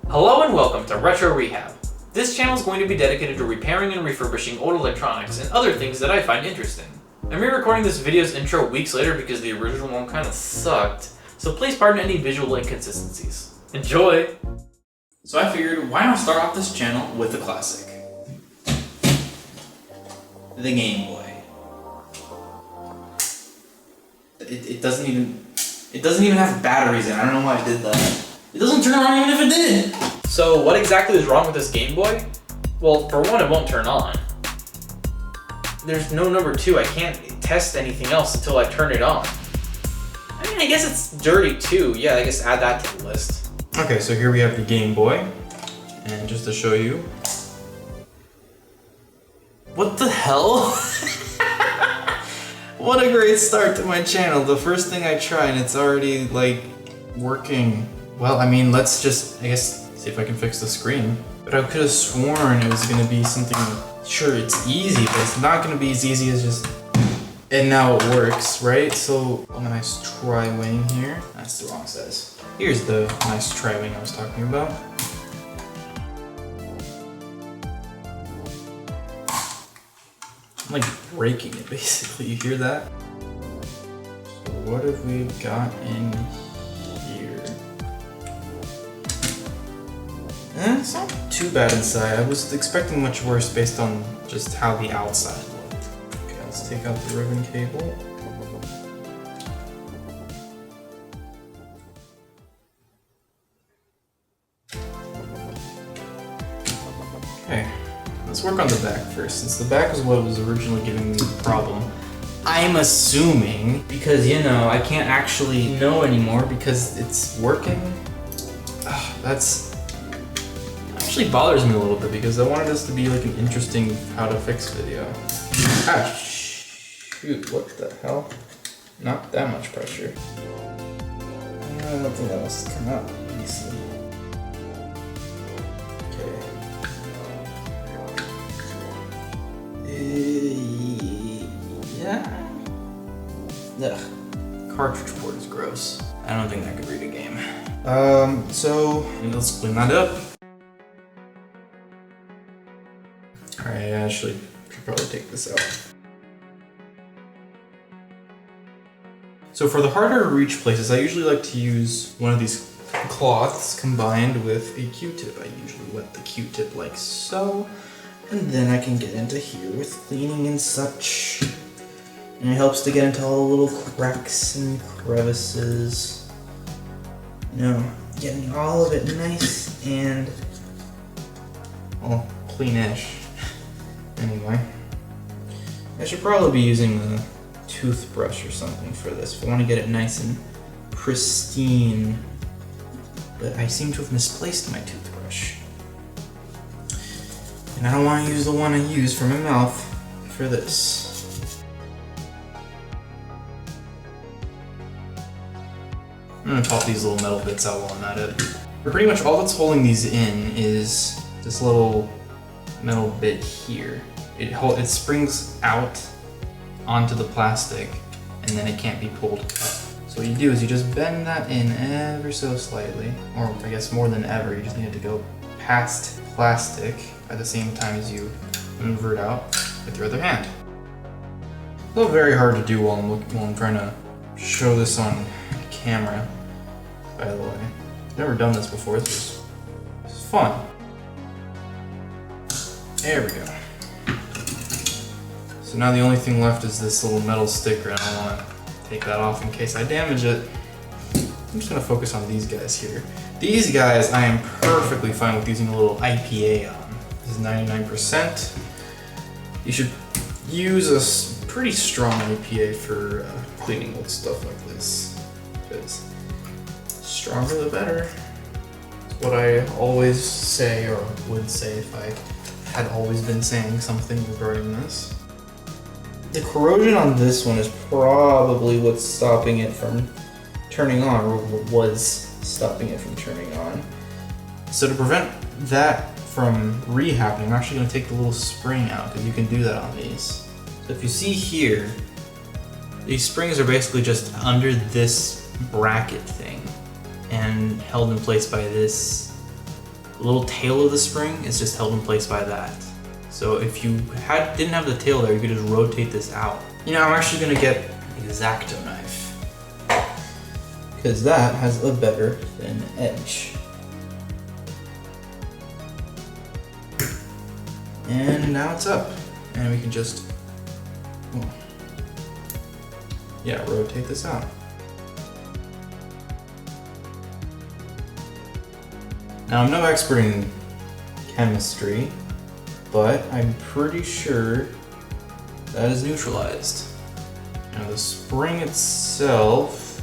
Hello and welcome to RetroRehab. This channel is going to be dedicated to repairing and refurbishing old electronics and other things that I find interesting. I'm re-recording this video's intro weeks later because the original one kind of sucked, so please pardon any visual inconsistencies. Enjoy! So I figured, why not start off this channel with a classic? The Game Boy. It doesn't even have batteries in it. I don't know why I did that. It doesn't turn on even if it did! So what exactly is wrong with this Game Boy? Well, for one, it won't turn on. There's no number 2, I can't test anything else until I turn it on. I mean, I guess it's dirty too. Yeah, I guess add that to the list. Okay, so here we have the Game Boy. And just to show you... What the hell? What a great start to my channel. The first thing I try and it's already, like, working. Well, I mean, let's just, I guess, see if I can fix the screen. But I could have sworn it was gonna be something, sure, it's easy, but it's not gonna be as easy as just, and now it works, right? So, a nice tri-wing here. That's the wrong size. Here's the nice tri-wing I was talking about. I'm like breaking it, basically. You hear that? So what have we got in here? It's not too bad inside. I was expecting much worse based on just how the outside looked. Okay, let's take out the ribbon cable. Okay, let's work on the back first, since the back is what was originally giving me the problem. I'm assuming, because, you know, I can't actually know anymore because it's working. That's actually bothers me a little bit because I wanted this to be like an interesting how to fix video. Ah, shoot, what the hell? Not that much pressure. I don't think that wants to come out easily. Yeah. Ugh. Cartridge port is gross. I don't think that could read a game. So let's clean that up. Alright, I actually should probably take this out. So for the harder to reach places, I usually like to use one of these cloths combined with a Q-tip. I usually wet the Q-tip like so. And then I can get into here with cleaning and such. And it helps to get into all the little cracks and crevices. You know, getting all of it nice and, well, cleanish. Anyway, I should probably be using a toothbrush or something for this if I want to get it nice and pristine. But I seem to have misplaced my toothbrush. And I don't want to use the one I use for my mouth for this. I'm going to pop these little metal bits out while I'm at it. But pretty much all that's holding these in is this little metal bit here. It springs out onto the plastic and then it can't be pulled up. So what you do is you just bend that in ever so slightly, or I guess more than ever, you just need it to go past plastic at the same time as you maneuver it out with your other hand. It's not very hard to do while I'm trying to show this on camera, by the way. I've never done this before, this is fun. There we go. So now the only thing left is this little metal sticker, and I don't want to take that off in case I damage it. I'm just going to focus on these guys here. These guys I am perfectly fine with using a little IPA on. This is 99%. You should use a pretty strong IPA for cleaning old stuff like this, because stronger the better. That's what I always say, or would say if I had always been saying something regarding this. The corrosion on this one is probably what's stopping it from turning on, or was stopping it from turning on. So to prevent that from re-happening, I'm actually going to take the little spring out, because you can do that on these. So if you see here, these springs are basically just under this bracket thing and held in place by this The little tail of the spring is just held in place by that. So if you didn't have the tail there, you could just rotate this out. You know, I'm actually gonna get an X-Acto knife, because that has a better thin edge. And now it's up, and we can just, yeah, rotate this out. Now, I'm no expert in chemistry, but I'm pretty sure that is neutralized. Now, the spring itself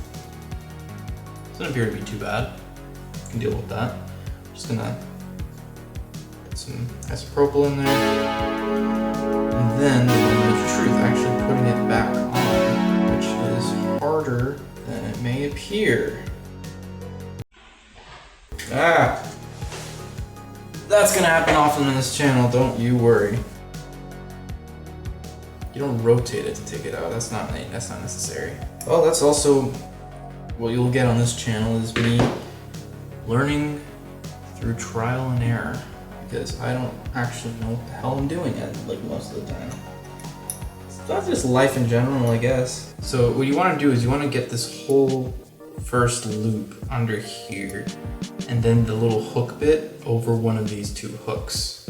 doesn't appear to be too bad. I can deal with that. I'm just gonna put some isopropyl in there. And then the moment of truth, actually putting it back on, which is harder than it may appear. That's gonna happen often in this channel, don't you worry. You don't rotate it to take it out, that's not necessary. Oh, that's also what you'll get on this channel, is me learning through trial and error, because I don't actually know what the hell I'm doing like most of the time. That's just life in general, I guess. So what you want to do is you want to get this whole first loop under here, and then the little hook bit over one of these two hooks.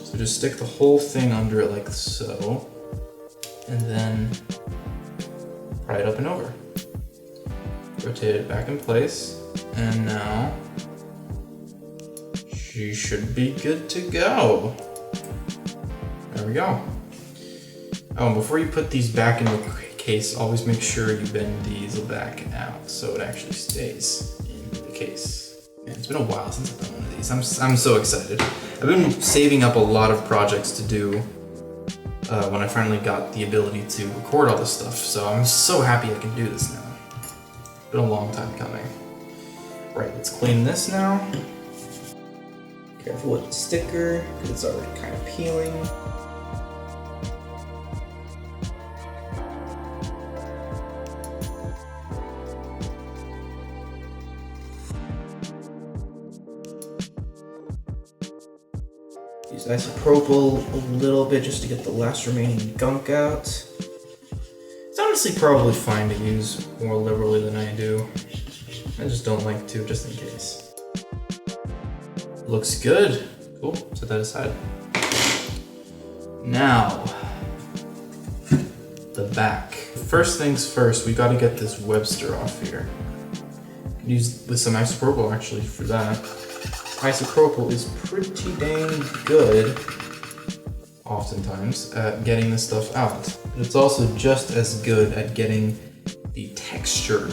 So just stick the whole thing under it like so, and then pry it up and over. Rotate it back in place, and now she should be good to go. There we go. Oh, and before you put these back in the case, always make sure you bend these back out so it actually stays in the case. Man, it's been a while since I've done one of these. I'm so excited. I've been saving up a lot of projects to do when I finally got the ability to record all this stuff, so I'm so happy I can do this now. It's been a long time coming. Right, let's clean this now. Careful with the sticker, because it's already kind of peeling. Use isopropyl a little bit just to get the last remaining gunk out. It's honestly probably fine to use more liberally than I do. I just don't like to, just in case. Looks good. Cool, set that aside. Now, the back. First things first, we gotta get this Webster off here. Use with some isopropyl actually for that. Isopropyl is pretty dang good, oftentimes, at getting this stuff out. But it's also just as good at getting the texture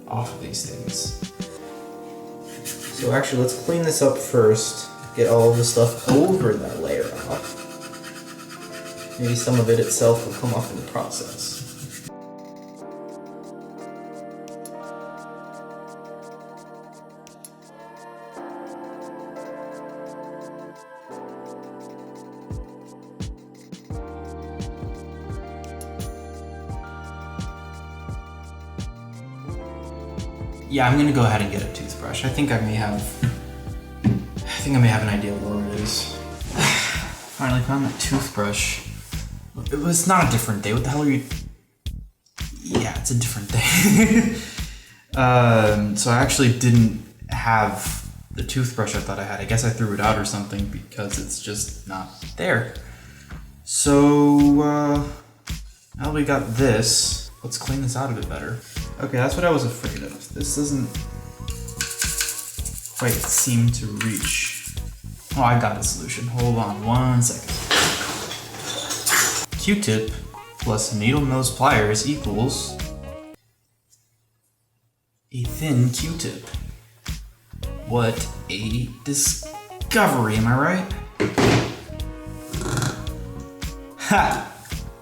off of these things. So actually, let's clean this up first, get all of the stuff over that layer off. Maybe some of it itself will come off in the process. Yeah, I'm gonna go ahead and get a toothbrush. I think I may have an idea where it is. Finally found that toothbrush. It was not a different day. What the hell are you? Yeah, it's a different day. So I actually didn't have the toothbrush I thought I had. I guess I threw it out or something because it's just not there. So now we got this. Let's clean this out a bit better. Okay, that's what I was afraid of. This doesn't quite seem to reach. Oh, I got a solution. Hold on 1 second. Q-tip plus needle nose pliers equals a thin Q-tip. What a discovery, am I right? Ha!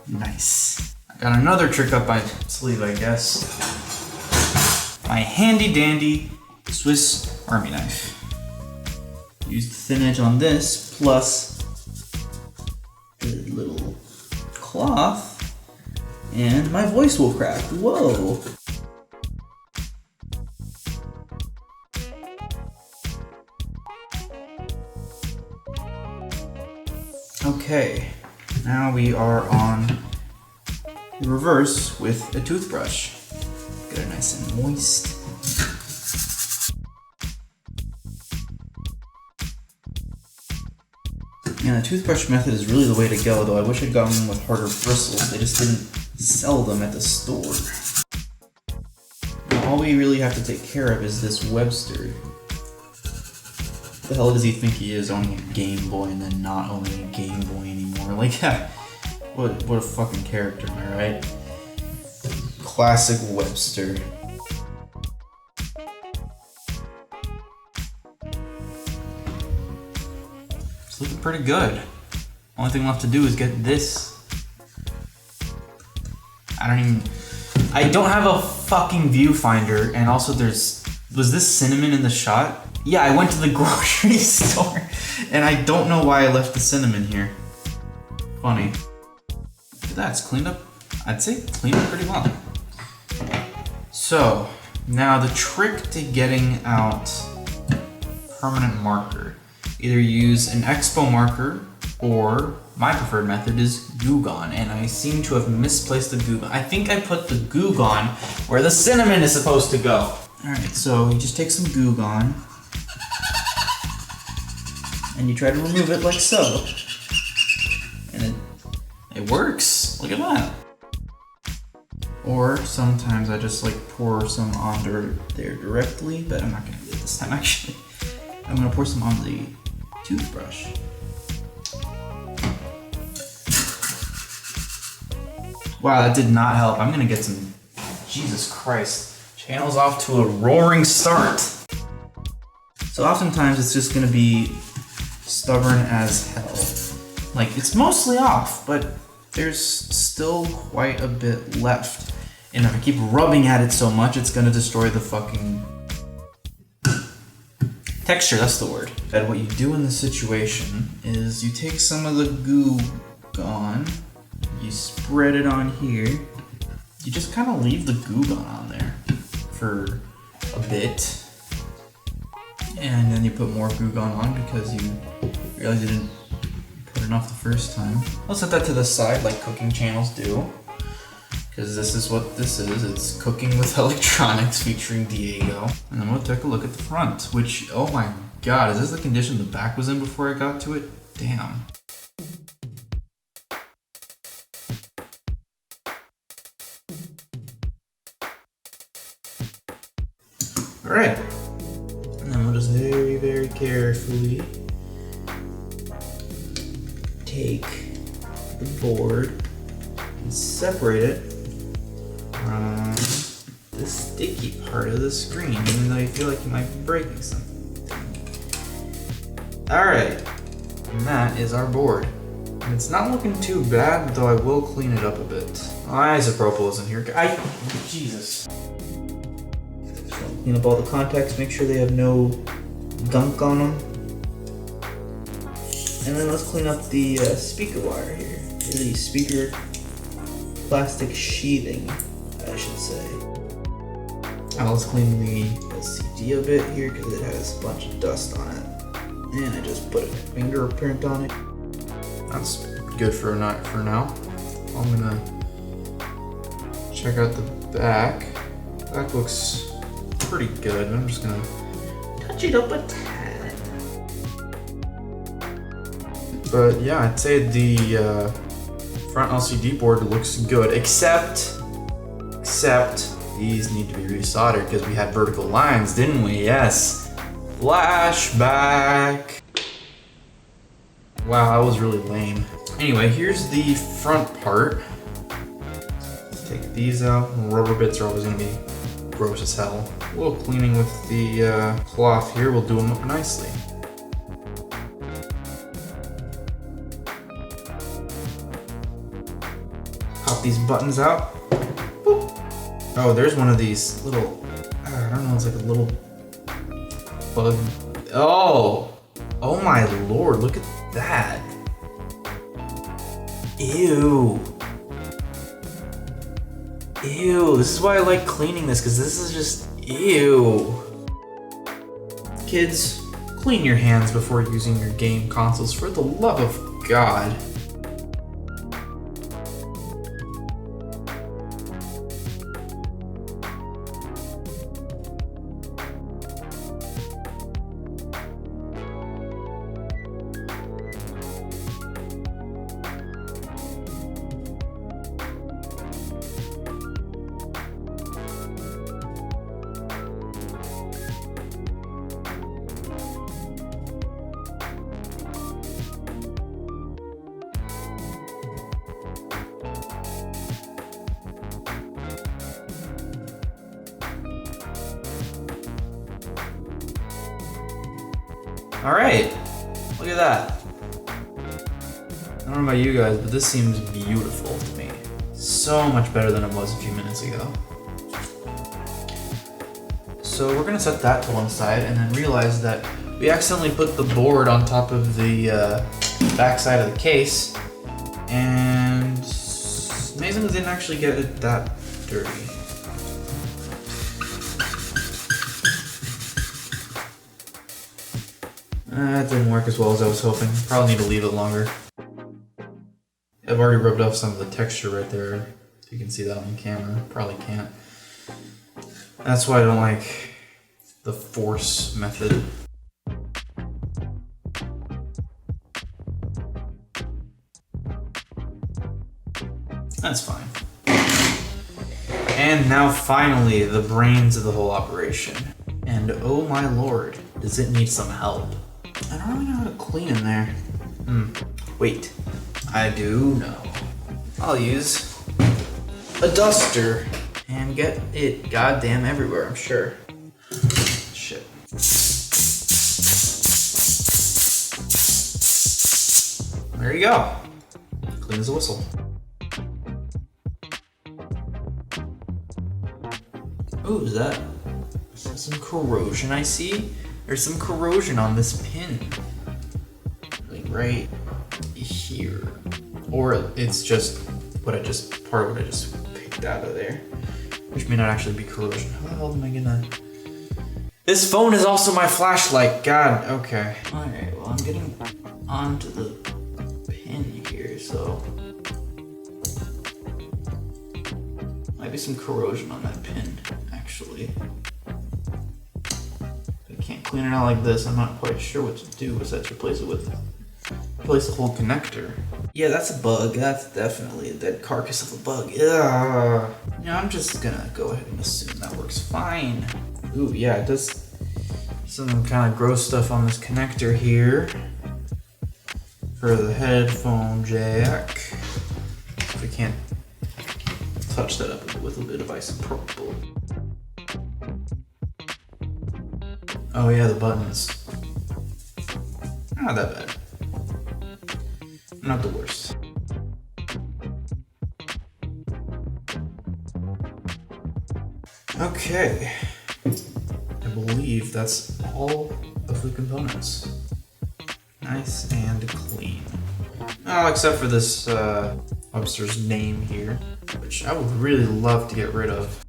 Nice. I got another trick up my sleeve, I guess. My handy dandy Swiss Army knife. Use the thin edge on this plus the little cloth and my voice will crack. Whoa. Okay, now we are on the reverse with a toothbrush. Get it nice and moist. Yeah, the toothbrush method is really the way to go, though I wish I'd gotten one with harder bristles. They just didn't sell them at the store. Now, all we really have to take care of is this Webster. What the hell does he think he is, owning a Game Boy and then not owning a Game Boy anymore? Like, what a fucking character, am I right? Classic Webster. It's looking pretty good. Only thing left to do is get this. I don't have a fucking viewfinder, and also was this cinnamon in the shot? Yeah, I went to the grocery store, and I don't know why I left the cinnamon here. Funny. Look at that, it's cleaned up. I'd say cleaned up pretty well. So, now the trick to getting out permanent marker. Either use an Expo marker, or my preferred method is Goo Gone, and I seem to have misplaced the Goo Gone. I think I put the Goo Gone where the cinnamon is supposed to go. Alright, so you just take some Goo Gone, and you try to remove it like so. And it works. Look at that. Or sometimes I just like pour some onto there directly, but I'm not gonna do it this time actually. I'm gonna pour some on the toothbrush. Wow, that did not help. I'm gonna get some, Jesus Christ. Channel's off to a roaring start. So oftentimes it's just gonna be stubborn as hell. Like, it's mostly off, but there's still quite a bit left. And if I keep rubbing at it so much, it's gonna destroy the fucking texture, that's the word. And what you do in this situation is you take some of the Goo Gone, you spread it on here, you just kind of leave the Goo Gone on there for a bit, and then you put more Goo Gone on because you realize you didn't put enough the first time. I'll set that to the side like cooking channels do, because this is what this is. It's Cooking with Electronics featuring Diego. And then we'll take a look at the front, which, oh my god, is this the condition the back was in before I got to it? Damn. Alright. And then we'll just very, very carefully take the board and separate it from the sticky part of the screen, even though you feel like you might be breaking something. Alright, and that is our board. And it's not looking too bad, though I will clean it up a bit. Isopropyl isn't here. Jesus. Clean up all the contacts, make sure they have no gunk on them. And then let's clean up the speaker wire here. The speaker plastic sheathing, I should say. Now let's clean the LCD a bit here because it has a bunch of dust on it. And I just put a fingerprint on it. That's good for now. I'm gonna check out the back. Back looks pretty good. I'm just gonna touch it up a tad. But yeah, I'd say the front LCD board looks good, except these need to be resoldered because we had vertical lines, didn't we? Yes. Flashback. Wow, that was really lame. Anyway, here's the front part. Let's take these out. Rubber bits are always gonna be gross as hell. A little cleaning with the cloth here will do them up nicely. Pop these buttons out. Boop. Oh, there's one of these little, I don't know, it's like a little bug. Oh my lord, look at that. Ew. This is why I like cleaning this, because this is just, ew. Kids, clean your hands before using your game consoles, for the love of God. All right, look at that. I don't know about you guys, but this seems beautiful to me. So much better than it was a few minutes ago. So we're gonna set that to one side and then realize that we accidentally put the board on top of the back side of the case, and amazingly didn't actually get it that dirty. That didn't work as well as I was hoping. Probably need to leave it longer. I've already rubbed off some of the texture right there. If you can see that on the camera. Probably can't. That's why I don't like the force method. That's fine. And now finally, the brains of the whole operation. And oh my lord, does it need some help. I don't really know how to clean in there. Wait, I do know. I'll use a duster and get it goddamn everywhere, I'm sure. Shit. There you go. Clean as a whistle. Ooh, is that some corrosion I see? There's some corrosion on this pin. Like right here. Or it's just part of what I just picked out of there. Which may not actually be corrosion. How the hell am I gonna... This phone is also my flashlight. God, okay. Alright, well I'm getting onto the pin here, so... Might be some corrosion on that pin, actually. Can't clean it out like this. I'm not quite sure what to do besides replace the whole connector. Yeah, that's a bug. That's definitely a dead carcass of a bug. Ugh. Yeah, I'm just gonna go ahead and assume that works fine. Ooh, yeah, it does some kind of gross stuff on this connector here for the headphone jack. If we can't touch that up with a bit of isopropyl. Oh yeah, the buttons. Not that bad. Not the worst. Okay. I believe that's all of the components. Nice and clean. Oh, except for this Webster's name here, which I would really love to get rid of.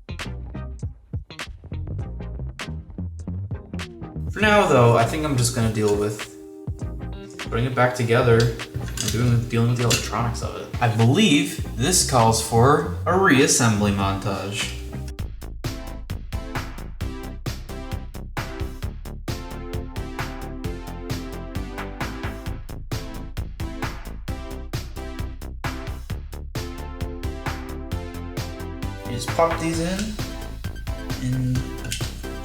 For now, though, I think I'm just gonna deal with putting it back together and dealing with the electronics of it. I believe this calls for a reassembly montage. You just pop these in, and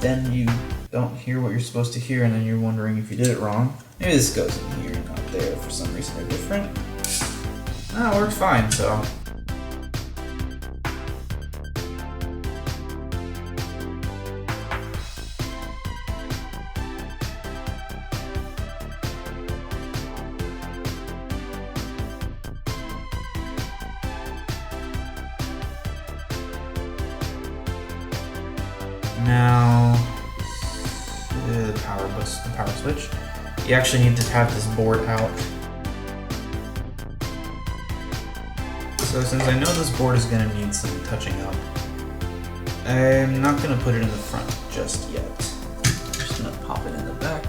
then you don't hear what you're supposed to hear, and then you're wondering if you did it wrong. Maybe this goes in here and not there for some reason they're different. No, it works fine, so. Now, the power switch. You actually need to have this board out. So since I know this board is gonna need some touching up, I'm not gonna put it in the front just yet. I'm just gonna pop it in the back,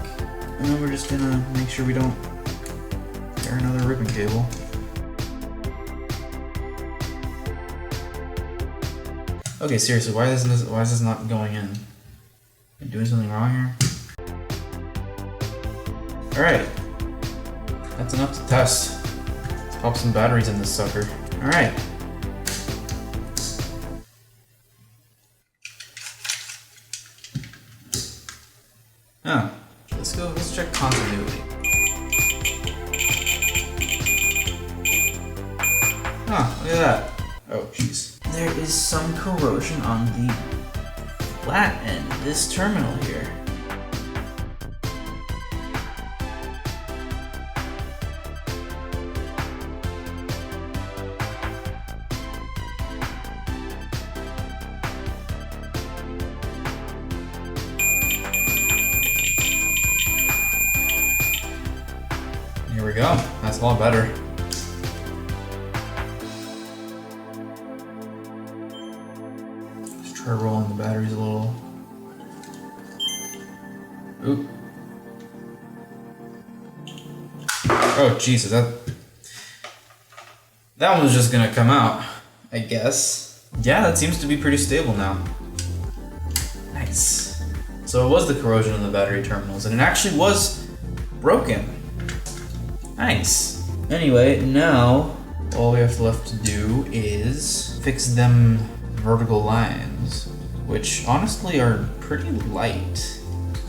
and then we're just gonna make sure we don't Tear another ribbon cable. Okay, seriously, why is this not going in? Am I doing something wrong here? Alright. That's enough to test. Let's pop some batteries in this sucker. Alright. Oh. Let's check continuity. Oh, look at that. Oh, jeez. There is some corrosion on the flat end of this terminal here. Here we go. That's a lot better. Let's try rolling the batteries a little. Oop. Oh Jesus, that one was just gonna come out, I guess. Yeah, that seems to be pretty stable now. Nice. So it was the corrosion in the battery terminals, and it actually was broken. Nice. Anyway, now all we have left to do is fix them vertical lines, which honestly are pretty light.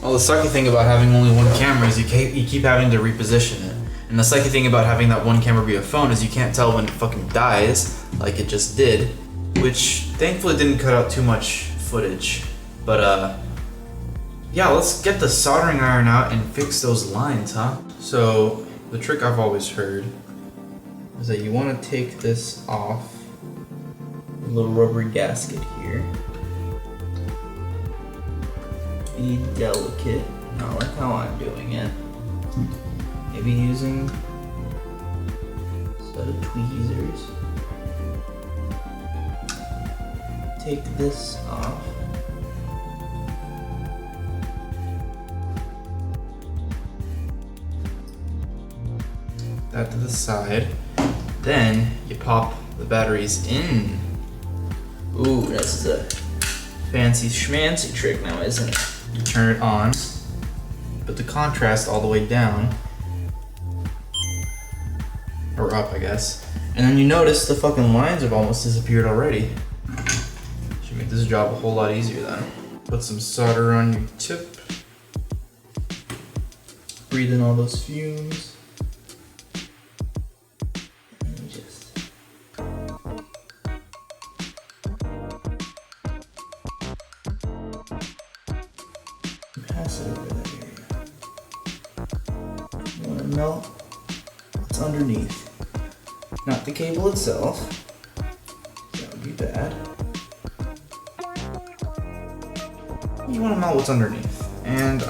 Well, the sucky thing about having only one camera is you keep having to reposition it. And the sucky thing about having that one camera be a phone is you can't tell when it fucking dies, like it just did, which thankfully didn't cut out too much footage. But yeah, let's get the soldering iron out and fix those lines, huh? So the trick I've always heard is that you want to take this off the little rubbery gasket here. Be delicate, not like how I'm doing it. Maybe using a set of tweezers. Take this off. That to the side. Then you pop the batteries in. Ooh, this is a fancy schmancy trick now, isn't it? You turn it on, put the contrast all the way down. Or up, I guess. And then you notice the fucking lines have almost disappeared already. Should make this job a whole lot easier then. Put some solder on your tip. Breathe in all those fumes. And just pass it over that area. You want to melt what's underneath. Not the cable itself. That would be bad. You want to melt what's underneath. And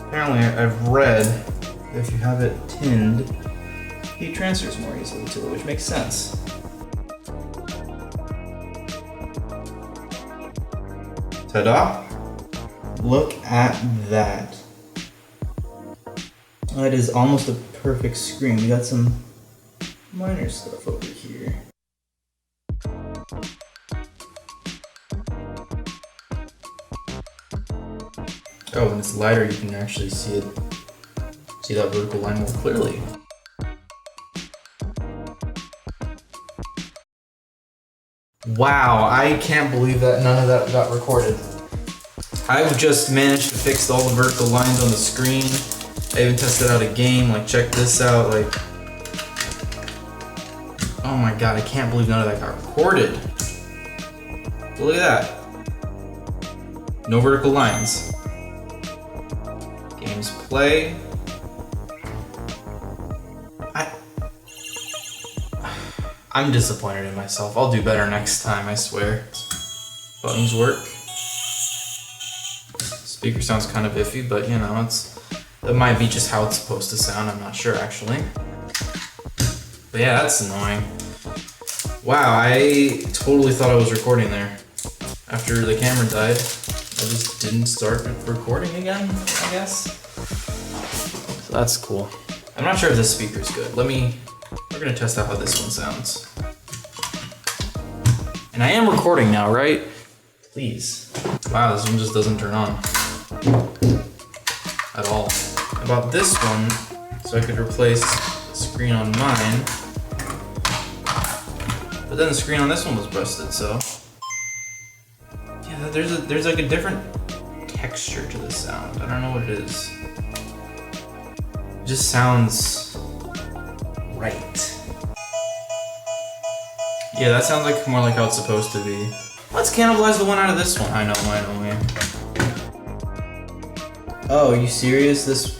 apparently I've read that if you have it tinned, heat transfers more easily to it, which makes sense. Ta-da! Look at that. That is almost a perfect screen. We got some minor stuff over here. Oh, when it's lighter, you can actually see that vertical line more clearly. Wow, I can't believe that none of that got recorded. I've just managed to fix all the vertical lines on the screen. I even tested out a game, like check this out, like, oh my god, I can't believe none of that got recorded. Look at that. No vertical lines. Games play. I'm disappointed in myself. I'll do better next time, I swear. Buttons work. Speaker sounds kind of iffy, but you know, it might be just how it's supposed to sound. I'm not sure actually. But yeah, that's annoying. Wow, I totally thought I was recording there. After the camera died, I just didn't start recording again, I guess. So That's cool. I'm not sure if this speaker's good. We're gonna test out how this one sounds. And I am recording now, right? Please. Wow, this one just doesn't turn on. At all. I bought this one so I could replace the screen on mine. But then the screen on this one was busted, so. Yeah, there's like a different texture to the sound. I don't know what it is. It just sounds right. Yeah, that sounds like more like how it's supposed to be. Let's cannibalize the one out of this one. I know. Oh, are you serious? This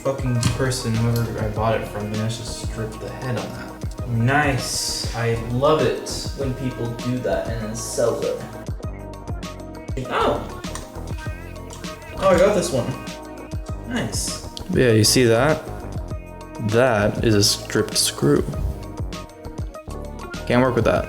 fucking person, whoever I bought it from, managed to strip the head on that. Nice. I love it when people do that and then sell them. Oh, I got this one. Nice. Yeah, you see that? That is a stripped screw. Can't work with that.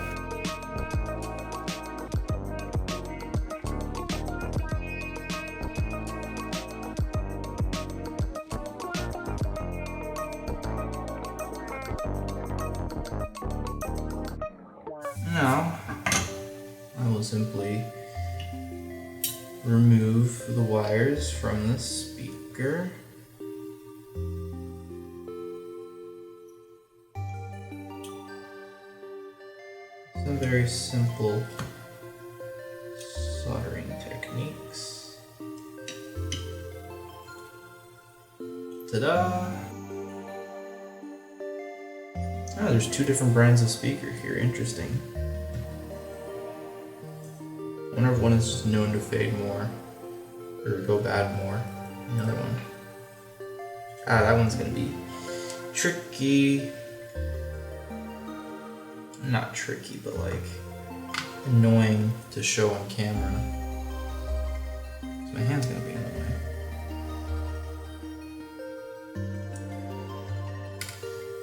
Now, I will simply remove the wires from the speaker. Some very simple soldering techniques. Ta-da! Oh, there's two different brands of speaker here. Interesting. I wonder if one is just known to fade more or go bad more than the other one. Ah, that one's gonna be tricky. Not tricky, but like annoying to show on camera. So my hand's gonna be in the way.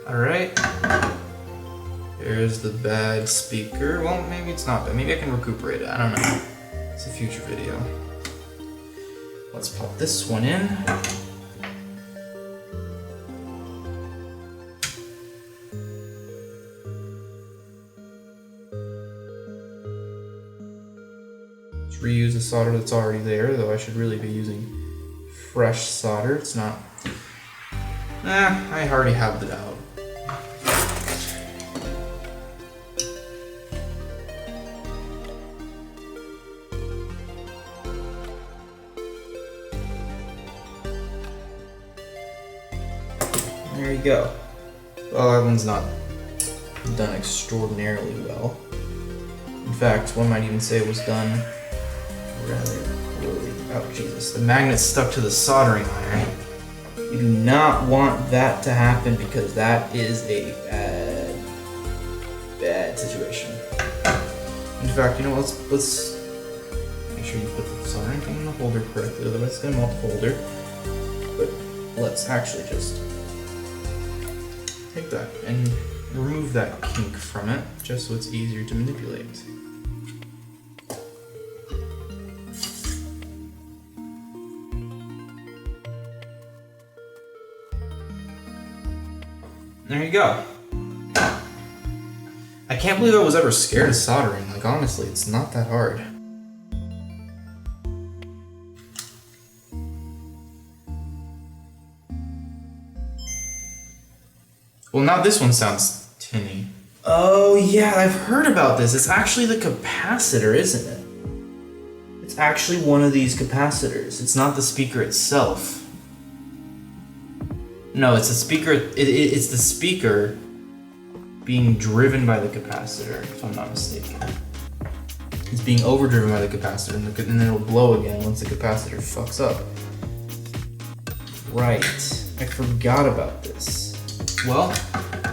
Alright. There's the bad speaker. Well, maybe it's not bad. Maybe I can recuperate it. I don't know. It's a future video. Let's pop this one in. Let's reuse the solder that's already there, though I should really be using fresh solder. It's not. I already have it out. There you go. Well, that one's not done extraordinarily well. In fact, one might even say it was done rather poorly. Oh, Jesus. The magnet's stuck to the soldering iron. You do not want that to happen because that is a bad situation. In fact, you know, let's make sure you put the soldering thing in the holder correctly, otherwise it's gonna melt the holder. But let's actually just take that and remove that kink from it, just so it's easier to manipulate. There you go. I can't believe I was ever scared of soldering. Like, honestly, it's not that hard. Well, now this one sounds tinny. Oh yeah, I've heard about this. It's actually the capacitor, isn't it? It's actually one of these capacitors. It's not the speaker itself. No, it's the speaker. It's the speaker being driven by the capacitor, if I'm not mistaken. It's being overdriven by the capacitor, and then it'll blow again once the capacitor fucks up. Right. I forgot about this. Well,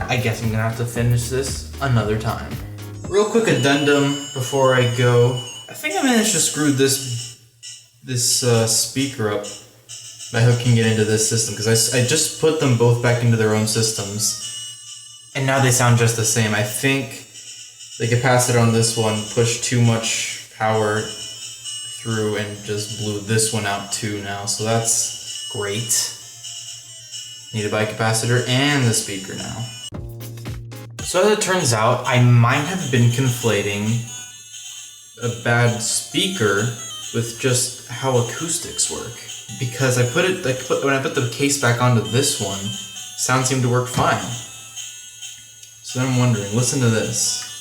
I guess I'm gonna have to finish this another time. Real quick addendum before I go. I think I managed to screw this speaker up by hooking it into this system, because I just put them both back into their own systems, and now they sound just the same. I think the capacitor on this one pushed too much power through and just blew this one out too now, so that's great. Need a bicapacitor and the speaker now. So as it turns out, I might have been conflating a bad speaker with just how acoustics work. Because when I put the case back onto this one, sound seemed to work fine. So then I'm wondering, listen to this.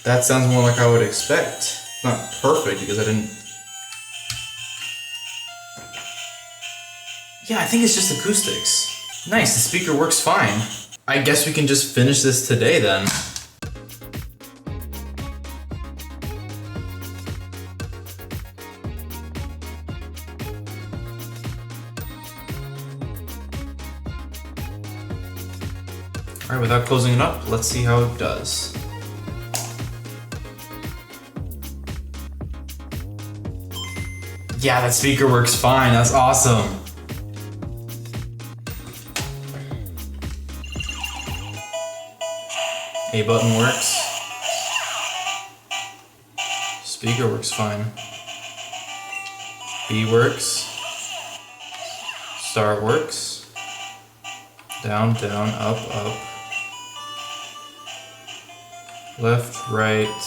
That sounds more like I would expect. Not perfect because I didn't... Yeah, I think it's just acoustics. Nice, the speaker works fine. I guess we can just finish this today then. Alright, without closing it up, let's see how it does. Yeah, that speaker works fine. That's awesome. A button works. Speaker works fine. B works. Start works. Down, down, up, up. Left, right,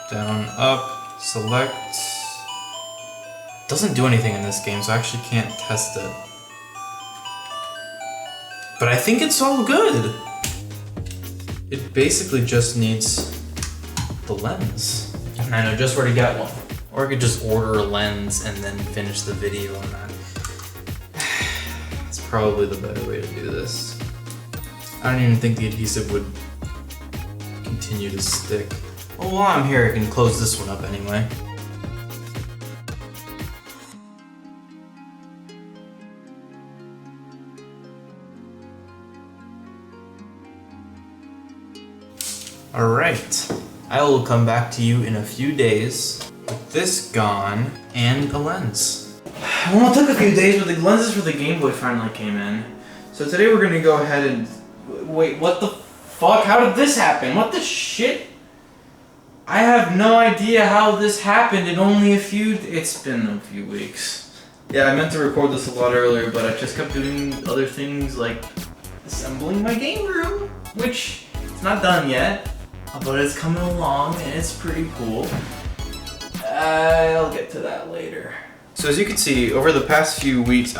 down, up, select. Doesn't do anything in this game, so I actually can't test it. But I think it's all good. It basically just needs the lens. And I know just where to get one. Or I could just order a lens and then finish the video on that. That's probably the better way to do this. I don't even think the adhesive would continue to stick. Well, while I'm here, I can close this one up anyway. Alright, I will come back to you in a few days with this gone and a lens. Well, it took a few days, but the lenses for the Game Boy finally came in. So today we're gonna go ahead and... Wait, what the fuck? How did this happen? What the shit? I have no idea how this happened in only it's been a few weeks. Yeah, I meant to record this a lot earlier, but I just kept doing other things like assembling my game room, which it's not done yet. But it's coming along and it's pretty cool. I'll get to that later. So as you can see, over the past few weeks,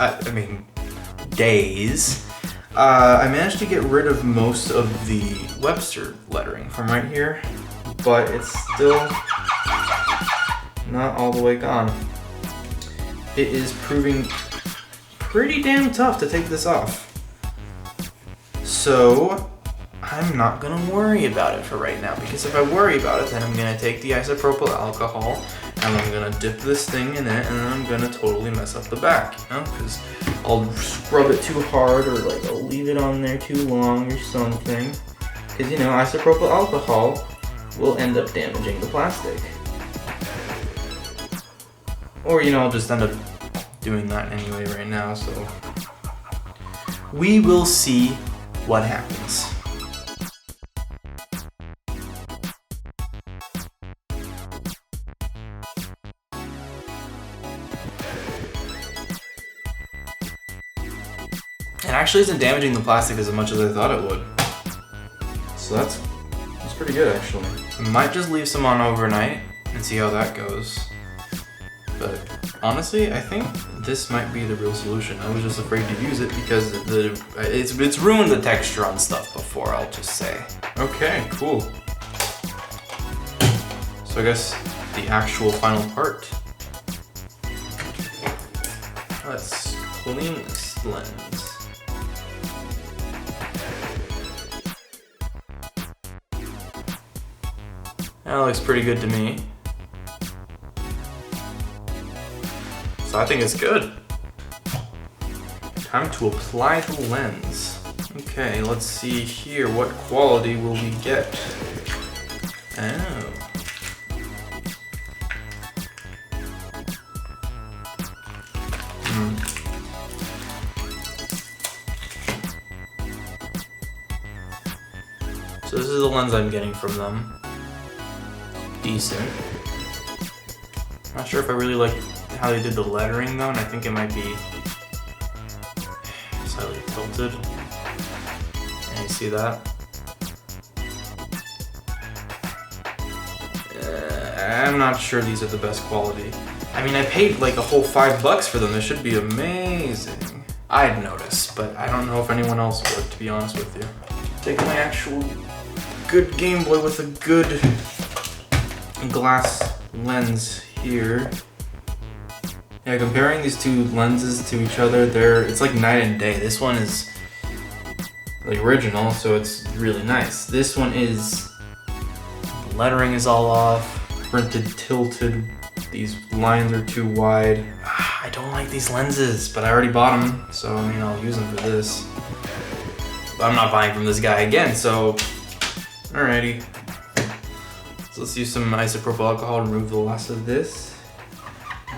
days, I managed to get rid of most of the Webster lettering from right here, but it's still not all the way gone. It is proving pretty damn tough to take this off. So I'm not gonna worry about it for right now, because if I worry about it, then I'm gonna take the isopropyl alcohol and I'm gonna dip this thing in it and then I'm gonna totally mess up the back, you know, because I'll scrub it too hard or like I'll leave it on there too long or something, because you know, isopropyl alcohol will end up damaging the plastic. Or you know, I'll just end up doing that anyway right now, so we will see what happens. It actually isn't damaging the plastic as much as I thought it would. So that's pretty good actually. I might just leave some on overnight and see how that goes. But honestly, I think this might be the real solution. I was just afraid to use it because it's ruined the texture on stuff before, I'll just say. Okay, cool. So I guess the actual final part. Let's clean this lens. That looks pretty good to me. So I think it's good. Time to apply the lens. Okay, let's see here. What quality will we get? Oh. So this is the lens I'm getting from them. Decent. Not sure if I really like how they did the lettering though, and I think it might be slightly tilted. And you see that? I'm not sure these are the best quality. I mean, I paid like a whole $5 for them. They should be amazing. I'd notice, but I don't know if anyone else would, to be honest with you. Take my actual good Game Boy with a good glass lens here. Yeah, comparing these two lenses to each other, it's like night and day. This one is the original, so it's really nice. This one is, the lettering is all off, printed, tilted. These lines are too wide. I don't like these lenses, but I already bought them, so I mean, I'll use them for this. But I'm not buying from this guy again, so alrighty. So let's use some isopropyl alcohol to remove the last of this.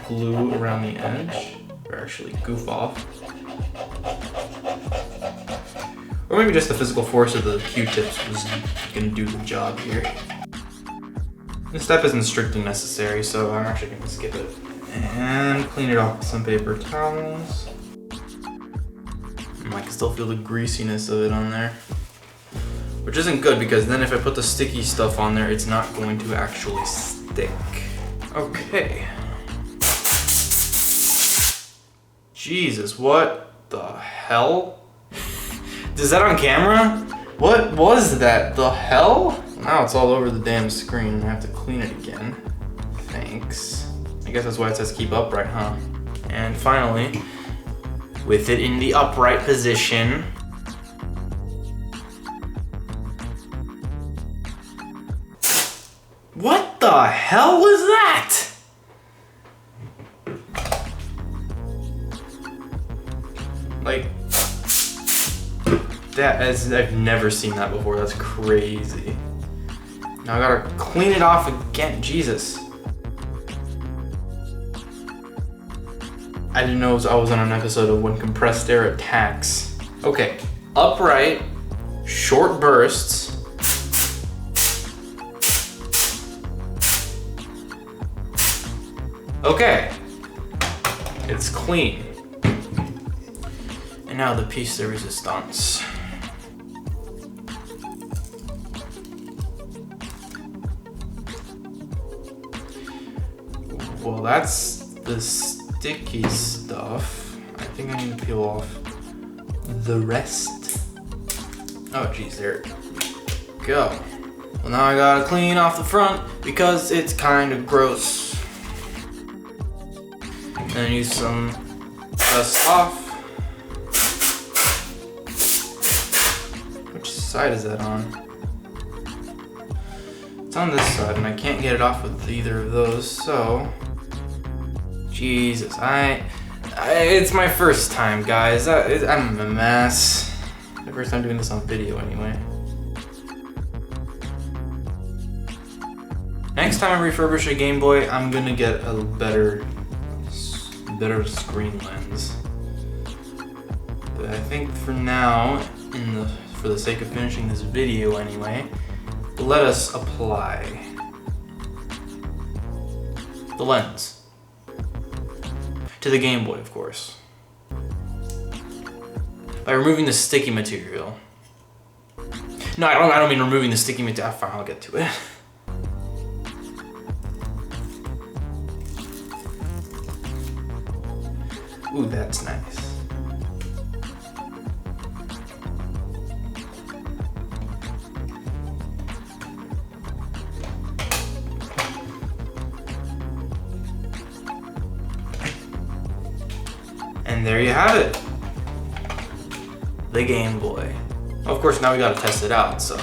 Glue around the edge, or actually goof off. Or maybe just the physical force of the Q-tips was gonna do the job here. This step isn't strictly necessary, so I'm actually gonna skip it. And clean it off with some paper towels. I can still feel the greasiness of it on there. Which isn't good, because then if I put the sticky stuff on there, it's not going to actually stick. Okay. Jesus, what the hell? Is that on camera? What was that? The hell? Now it's all over the damn screen and I have to clean it again. Thanks. I guess that's why it says keep upright, huh? And finally, with it in the upright position, what the hell was that? Like, I've never seen that before. That's crazy. Now I gotta clean it off again. Jesus. I didn't know I was on an episode of When Compressed Air Attacks. Okay, upright, short bursts. Okay, it's clean. And now the piece de resistance. Well, that's the sticky stuff. I think I need to peel off the rest. Oh geez, there it go. Well, now I gotta clean off the front because it's kind of gross. And use some dust off. Which side is that on? It's on this side and I can't get it off with either of those, so Jesus, it's my first time, guys. I'm a mess. My first time doing this on video, anyway. Next time I refurbish a Game Boy, I'm gonna get a better screen lens. But I think for now, for the sake of finishing this video, anyway, let us apply the lens. To the Game Boy, of course. By removing the sticky material. No, I don't mean removing the sticky material. Fine, I'll get to it. Ooh, that's nice. And there you have it. The Game Boy. Of course, now we gotta test it out, so.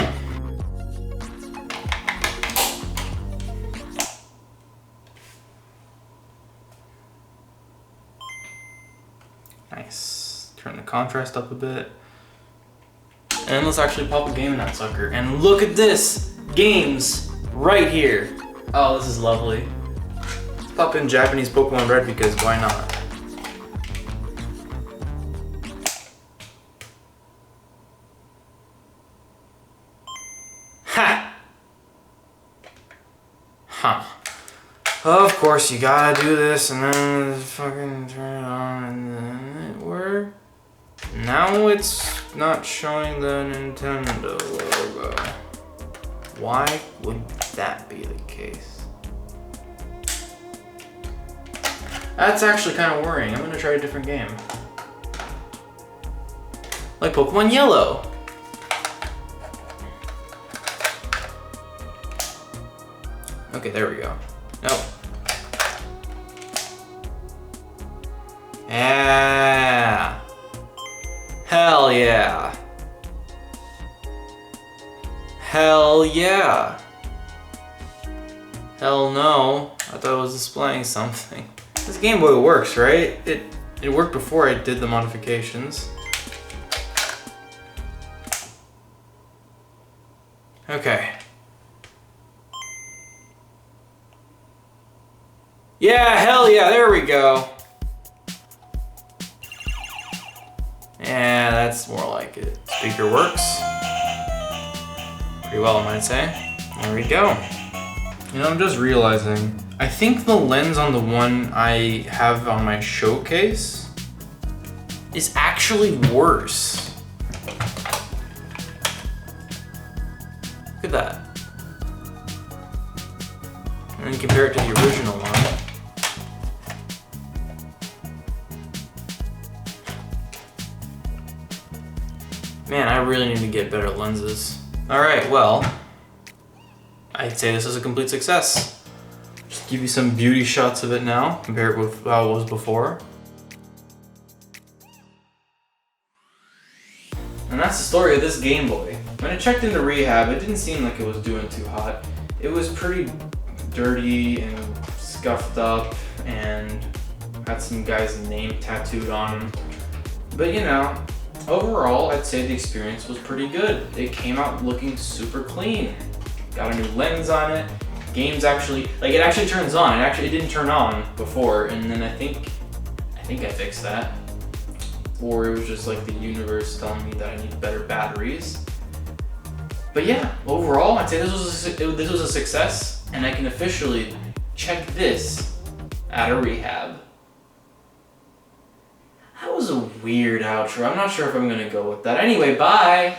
Nice. Turn the contrast up a bit. And let's actually pop a game in that sucker. And look at this! Games right here. Oh, this is lovely. Let's pop in Japanese Pokemon Red because why not? Ha! Huh. Of course, you gotta do this and then fucking turn it on and then it worked. Now it's not showing the Nintendo logo. Why would that be the case? That's actually kind of worrying. I'm gonna try a different game. Like Pokemon Yellow. Okay, there we go. Nope. Yeah. Hell yeah. Hell yeah. Hell no. I thought it was displaying something. This Game Boy works, right? It worked before I did the modifications. Okay. Yeah, hell yeah, there we go. Yeah, that's more like it. Speaker works. Pretty well, I might say. There we go. You know, I'm just realizing, I think the lens on the one I have on my showcase is actually worse. Look at that. And then compare it to the original one. Man, I really need to get better lenses. Alright, well, I'd say this is a complete success. Just give you some beauty shots of it now, compare it with how it was before. And that's the story of this Game Boy. When I checked into rehab, it didn't seem like it was doing too hot. It was pretty dirty and scuffed up and had some guy's name tattooed on him. But you know, overall, I'd say the experience was pretty good. It came out looking super clean. Got a new lens on it. Games actually, like it actually turns on. It didn't turn on before, and then I think I fixed that. Or it was just like the universe telling me that I need better batteries. But yeah, overall, I'd say this was a success, and I can officially check this out of rehab. That was a weird outro. I'm not sure if I'm gonna go with that. Anyway, bye!